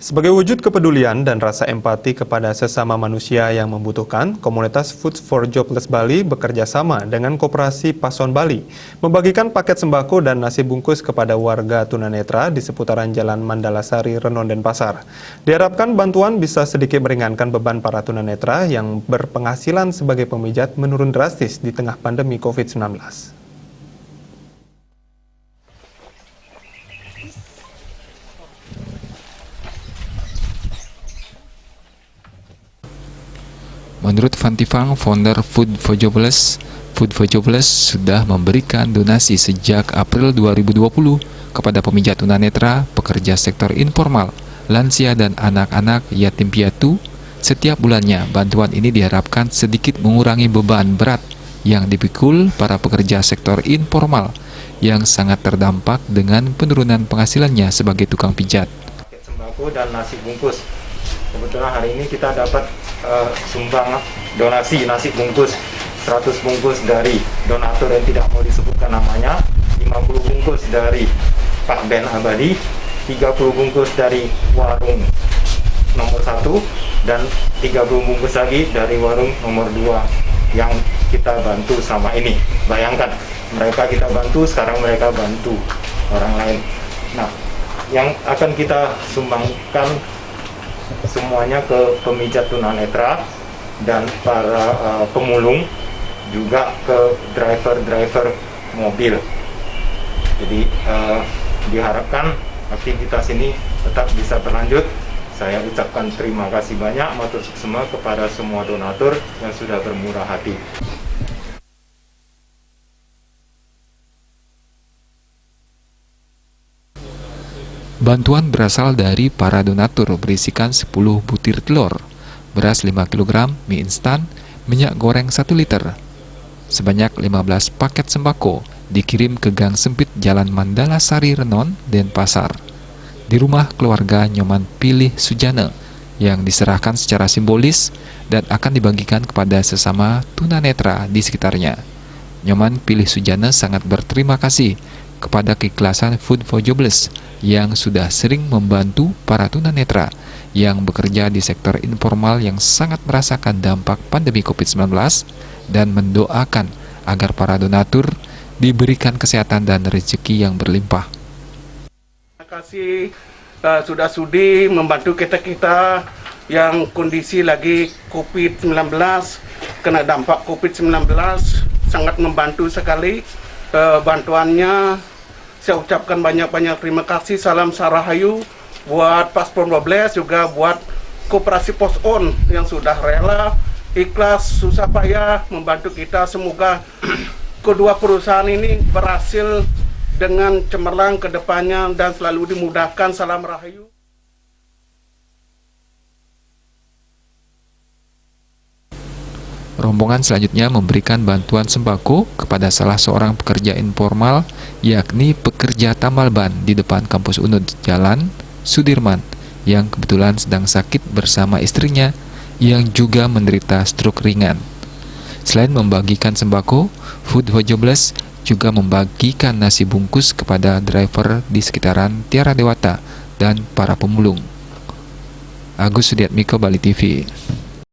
Sebagai wujud kepedulian dan rasa empati kepada sesama manusia yang membutuhkan, komunitas Food for Jobless Bali bekerja sama dengan Koperasi Pason Bali, membagikan paket sembako dan nasi bungkus kepada warga tunanetra di seputaran Jalan Mandalasari, Renon, Denpasar. Diharapkan bantuan bisa sedikit meringankan beban para tunanetra yang berpenghasilan sebagai pemijat menurun drastis di tengah pandemi COVID-19. Menurut Fantifang, founder Food for Jobless sudah memberikan donasi sejak April 2020 kepada pemijat tunanetra, pekerja sektor informal, lansia, dan anak-anak yatim piatu. Setiap bulannya, bantuan ini diharapkan sedikit mengurangi beban berat yang dipikul para pekerja sektor informal yang sangat terdampak dengan penurunan penghasilannya sebagai tukang pijat. Paket sembako dan nasi bungkus. Kebetulan hari ini kita dapat sumbang donasi nasi bungkus 100 bungkus dari donatur yang tidak mau disebutkan namanya, 50 bungkus dari Pak Ben Abadi, 30 bungkus dari warung nomor 1, dan 30 bungkus lagi dari warung nomor 2 yang kita bantu selama ini. Bayangkan, mereka kita bantu, sekarang mereka bantu orang lain. Nah, yang akan kita sumbangkan semuanya ke pemijat tunanetra dan para pemulung, juga ke driver-driver mobil. Jadi diharapkan aktivitas ini tetap bisa berlanjut. Saya ucapkan terima kasih banyak matur semua kepada semua donatur yang sudah bermurah hati. Bantuan berasal dari para donatur berisikan 10 butir telur, beras 5 kg, mie instan, minyak goreng 1 liter. Sebanyak 15 paket sembako dikirim ke gang sempit Jalan Mandalasari, Renon, Denpasar, di rumah keluarga Nyoman Pilih Sujana, yang diserahkan secara simbolis dan akan dibagikan kepada sesama tunanetra di sekitarnya. Nyoman Pilih Sujana sangat berterima kasih kepada keikhlasan Food for Jobless yang sudah sering membantu para tunanetra yang bekerja di sektor informal yang sangat merasakan dampak pandemi COVID-19, dan mendoakan agar para donatur diberikan kesehatan dan rezeki yang berlimpah. Terima kasih sudah sudi membantu kita yang kondisi lagi COVID-19, kena dampak COVID-19, sangat membantu sekali. Bantuannya saya ucapkan banyak-banyak terima kasih. Salam Sarahayu buat Paspon 12, juga buat Koperasi Pason yang sudah rela, ikhlas, susah payah membantu kita. Semoga kedua perusahaan ini berhasil dengan cemerlang ke depannya dan selalu dimudahkan. Salam Rahayu. Rombongan selanjutnya memberikan bantuan sembako kepada salah seorang pekerja informal, yakni pekerja tambal ban di depan kampus UNUD Jalan Sudirman, yang kebetulan sedang sakit bersama istrinya yang juga menderita stroke ringan. Selain membagikan sembako, Food for Jobless juga membagikan nasi bungkus kepada driver di sekitaran Tiara Dewata dan para pemulung. Agus Sudiatmiko, Bali TV.